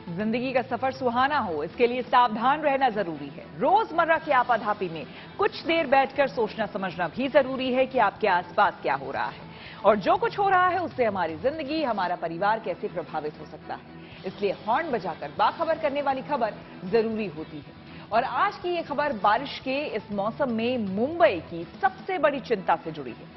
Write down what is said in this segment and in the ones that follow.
जिंदगी का सफर सुहाना हो, इसके लिए सावधान रहना जरूरी है। रोजमर्रा की आपाधापी में कुछ देर बैठकर सोचना समझना भी जरूरी है कि आपके आसपास क्या हो रहा है और जो कुछ हो रहा है उससे हमारी जिंदगी, हमारा परिवार कैसे प्रभावित हो सकता है। इसलिए हॉर्न बजाकर बाखबर करने वाली खबर जरूरी होती है। और आज की ये खबर बारिश के इस मौसम में मुंबई की सबसे बड़ी चिंता से जुड़ी है।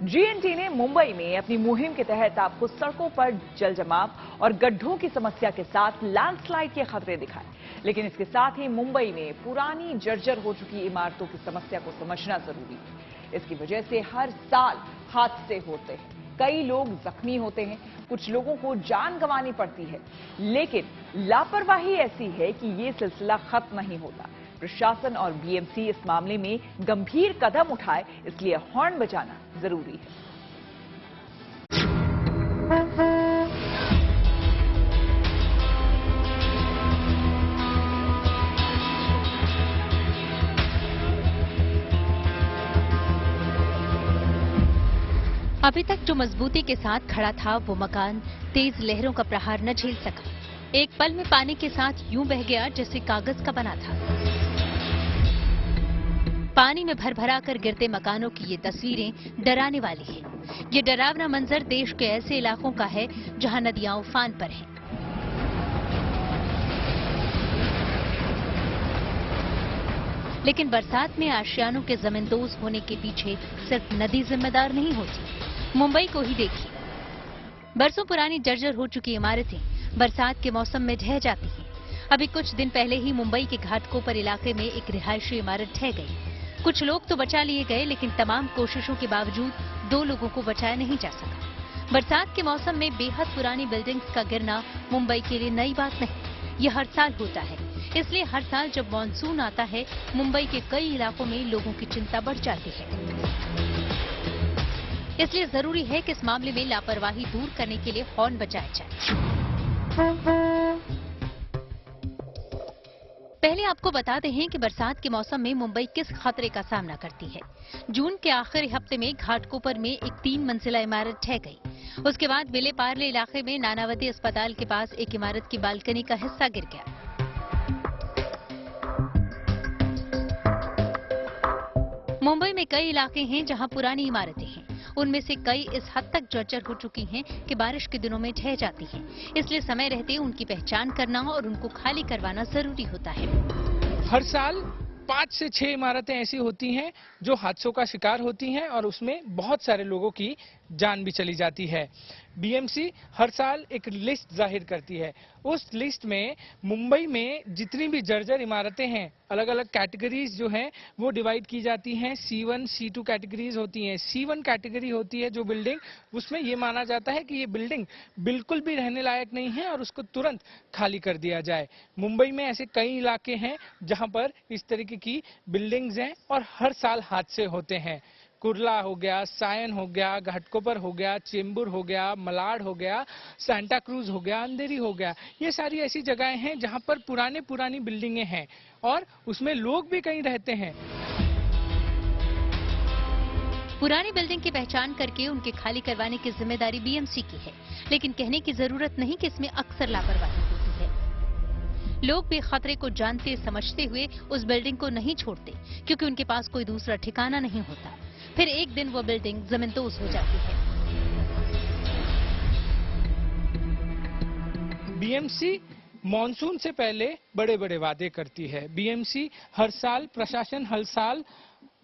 जीएनटी ने मुंबई में अपनी मुहिम के तहत आपको सड़कों पर जल जमाव और गड्ढों की समस्या के साथ लैंडस्लाइड के खतरे दिखाए, लेकिन इसके साथ ही मुंबई में पुरानी जर्जर हो चुकी इमारतों की समस्या को समझना जरूरी है। इसकी वजह से हर साल हादसे होते हैं, कई लोग जख्मी होते हैं, कुछ लोगों को जान गंवानी पड़ती है, लेकिन लापरवाही ऐसी है कि ये सिलसिला खत्म नहीं होता। प्रशासन और बीएमसी इस मामले में गंभीर कदम उठाए, इसलिए हॉर्न बजाना जरूरी है। अभी तक जो मजबूती के साथ खड़ा था वो मकान तेज लहरों का प्रहार न झेल सका। एक पल में पानी के साथ यूं बह गया जैसे कागज का बना था। पानी में भरभरा कर गिरते मकानों की ये तस्वीरें डराने वाली है। ये डरावना मंजर देश के ऐसे इलाकों का है जहां नदियां उफान पर हैं। लेकिन बरसात में आशियानों के जमींदोज होने के पीछे सिर्फ नदी जिम्मेदार नहीं होती। मुंबई को ही देखिए, बरसों पुरानी जर्जर हो चुकी इमारतें बरसात के मौसम में ढह जाती हैं। अभी कुछ दिन पहले ही मुंबई के घाटकोपर इलाके में एक रिहायशी इमारत ढह गई। कुछ लोग तो बचा लिए गए, लेकिन तमाम कोशिशों के बावजूद 2 लोगों को बचाया नहीं जा सका। बरसात के मौसम में बेहद पुरानी बिल्डिंग्स का गिरना मुंबई के लिए नई बात नहीं, यह हर साल होता है। इसलिए हर साल जब मानसून आता है, मुंबई के कई इलाकों में लोगों की चिंता बढ़ जाती है। इसलिए जरूरी है कि इस मामले में लापरवाही दूर करने के लिए हॉर्न बजाया जाए। पहले आपको बताते हैं कि बरसात के मौसम में मुंबई किस खतरे का सामना करती है। जून के आखिरी हफ्ते में घाटकोपर में एक 3 मंजिला इमारत ढह गई। उसके बाद विले पार्ले इलाके में नानावती अस्पताल के पास एक इमारत की बालकनी का हिस्सा गिर गया। मुंबई में कई इलाके हैं जहां पुरानी इमारतें हैं। उनमें से कई इस हद तक जर्जर हो चुकी हैं कि बारिश के दिनों में ढह जाती हैं। इसलिए समय रहते उनकी पहचान करना और उनको खाली करवाना जरूरी होता है। हर साल 5 से 6 इमारतें ऐसी होती हैं जो हादसों का शिकार होती हैं और उसमें बहुत सारे लोगों की जान भी चली जाती है। बीएमसी हर साल एक लिस्ट जाहिर करती है। उस लिस्ट में मुंबई में जितनी भी जर्जर इमारतें हैं, अलग अलग कैटेगरीज जो हैं वो डिवाइड की जाती हैं। C1, C2 कैटेगरीज होती हैं। C1 कैटेगरी होती है जो बिल्डिंग, उसमें ये माना जाता है कि ये बिल्डिंग बिल्कुल भी रहने लायक नहीं है और उसको तुरंत खाली कर दिया जाए। मुंबई में ऐसे कई इलाके हैं जहां पर इस तरीके की बिल्डिंग्स हैं और हर साल हादसे होते हैं। कुर्ला हो गया, सायन हो गया, घाटकोपर हो गया, चेंबूर हो गया, मलाड हो गया, सांता क्रूज हो गया, अंधेरी हो गया। ये सारी ऐसी जगहें हैं जहां पर पुरानी बिल्डिंगें हैं और उसमें लोग भी कहीं रहते हैं। पुरानी बिल्डिंग की पहचान करके उनके खाली करवाने की जिम्मेदारी बीएमसी की है, लेकिन कहने की जरूरत नहीं कि इसमें अक्सर लापरवाही होती है। लोग भी खतरे को जानते समझते हुए उस बिल्डिंग को नहीं छोड़ते, क्योंकि उनके पास कोई दूसरा ठिकाना नहीं होता। फिर एक दिन वो बिल्डिंग जमींदोज हो जाती है। बीएमसी मॉनसून से पहले बड़े बड़े वादे करती है। बीएमसी हर साल, प्रशासन हर साल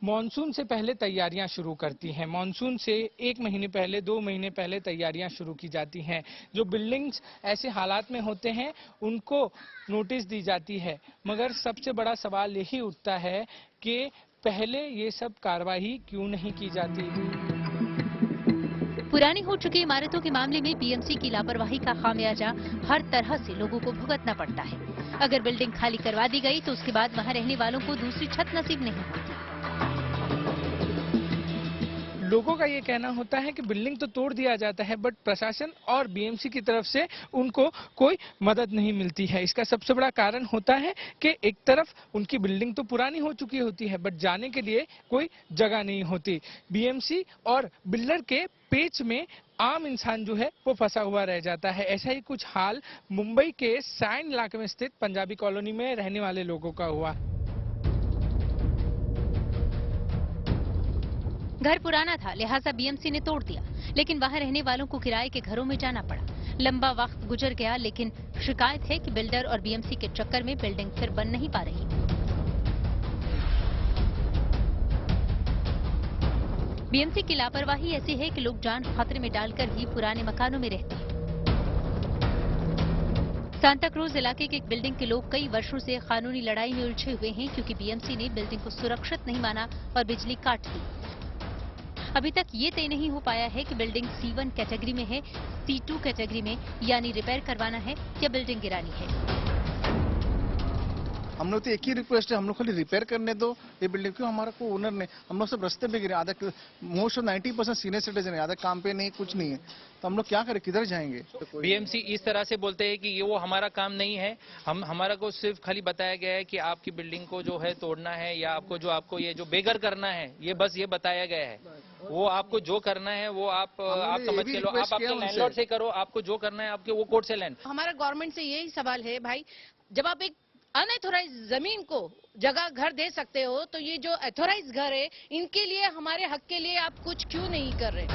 मॉनसून से पहले तैयारियां शुरू करती हैं। मॉनसून से 1 महीने पहले, 2 महीने पहले तैयारियां शुरू की जाती हैं। जो बिल्डिंग्स ऐसे हालात में होते हैं उनको नोटिस दी जाती है। मगर सबसे बड़ा सवाल यही उठता है कि पहले ये सब कार्रवाई क्यों नहीं की जाती। पुरानी हो चुकी इमारतों के मामले में बीएमसी की लापरवाही का खामियाजा हर तरह से लोगों को भुगतना पड़ता है। अगर बिल्डिंग खाली करवा दी गई तो उसके बाद वहां रहने वालों को दूसरी छत नसीब नहीं होती। लोगों का ये कहना होता है कि बिल्डिंग तो तोड़ दिया जाता है, बट प्रशासन और बीएमसी की तरफ से उनको कोई मदद नहीं मिलती है। इसका सबसे बड़ा कारण होता है कि एक तरफ उनकी बिल्डिंग तो पुरानी हो चुकी होती है, बट जाने के लिए कोई जगह नहीं होती। बीएमसी और बिल्डर के पेच में आम इंसान जो है वो फंसा हुआ रह जाता है। ऐसा ही कुछ हाल मुंबई के सैंड इलाके में स्थित पंजाबी कॉलोनी में रहने वाले लोगों का हुआ। घर पुराना था, लिहाजा बीएमसी ने तोड़ दिया, लेकिन वहां रहने वालों को किराए के घरों में जाना पड़ा। लंबा वक्त गुजर गया, लेकिन शिकायत है कि बिल्डर और बीएमसी के चक्कर में बिल्डिंग फिर बन नहीं पा रही। बीएमसी की लापरवाही ऐसी है कि लोग जान खतरे में डालकर ही पुराने मकानों में रहते हैं। सांता क्रूज इलाके के एक बिल्डिंग के लोग कई वर्षों से कानूनी लड़ाई में उलझे हुए हैं, क्योंकि बीएमसी ने बिल्डिंग को सुरक्षित नहीं माना और बिजली काट दी। अभी तक ये तय नहीं हो पाया है कि बिल्डिंग C1 कैटेगरी में है, C2 कैटेगरी में, यानी रिपेयर करवाना है या बिल्डिंग गिरानी है। हम लोग तो एक ही रिक्वेस्ट है, हम लोग खाली रिपेयर करने दो ये बिल्डिंग, क्यों हमारा को ओनर ने, हम लोग सब रास्ते पे गिरे, आधा मोस्ट ऑफ 90% सीनियर सिटीजन है, आधा काम पे नहीं, कुछ नहीं है, तो हम लोग क्या करें, किधर जाएंगे। बीएमसी इस तरह से बोलते हैं कि ये वो हमारा काम नहीं है, हमारा को सिर्फ खाली बताया गया है कि आपकी बिल्डिंग को जो है तोड़ना है या आपको ये जो बेघर करना है, ये बस ये बताया गया है। वो आपको जो करना है वो आप समझ के लो, आप अपने लैंडलॉर्ड से करो, आपको जो करना है आपके वो कोर्ट से लैंड। हमारा गवर्नमेंट से यही सवाल है भाई, जब आप एक अनएथोराइज जमीन को जगह घर दे सकते हो, तो ये जो एथोराइज घर है इनके लिए, हमारे हक के लिए आप कुछ क्यों नहीं कर रहे।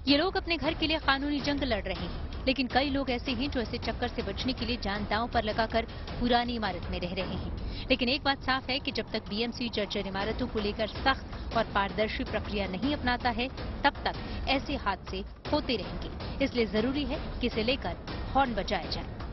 ये लोग अपने घर के लिए कानूनी जंग लड़ रहे हैं, लेकिन कई लोग ऐसे हैं जो ऐसे चक्कर से बचने के लिए जान दांव पर लगाकर पुरानी इमारत में रह रहे हैं। लेकिन एक बात साफ है कि जब तक बीएमसी जर्जर इमारतों को लेकर सख्त और पारदर्शी प्रक्रिया नहीं अपनाता है, तब तक ऐसे हादसे होते रहेंगे। इसलिए जरूरी है कि इसे लेकर हॉर्न बजाया जाए।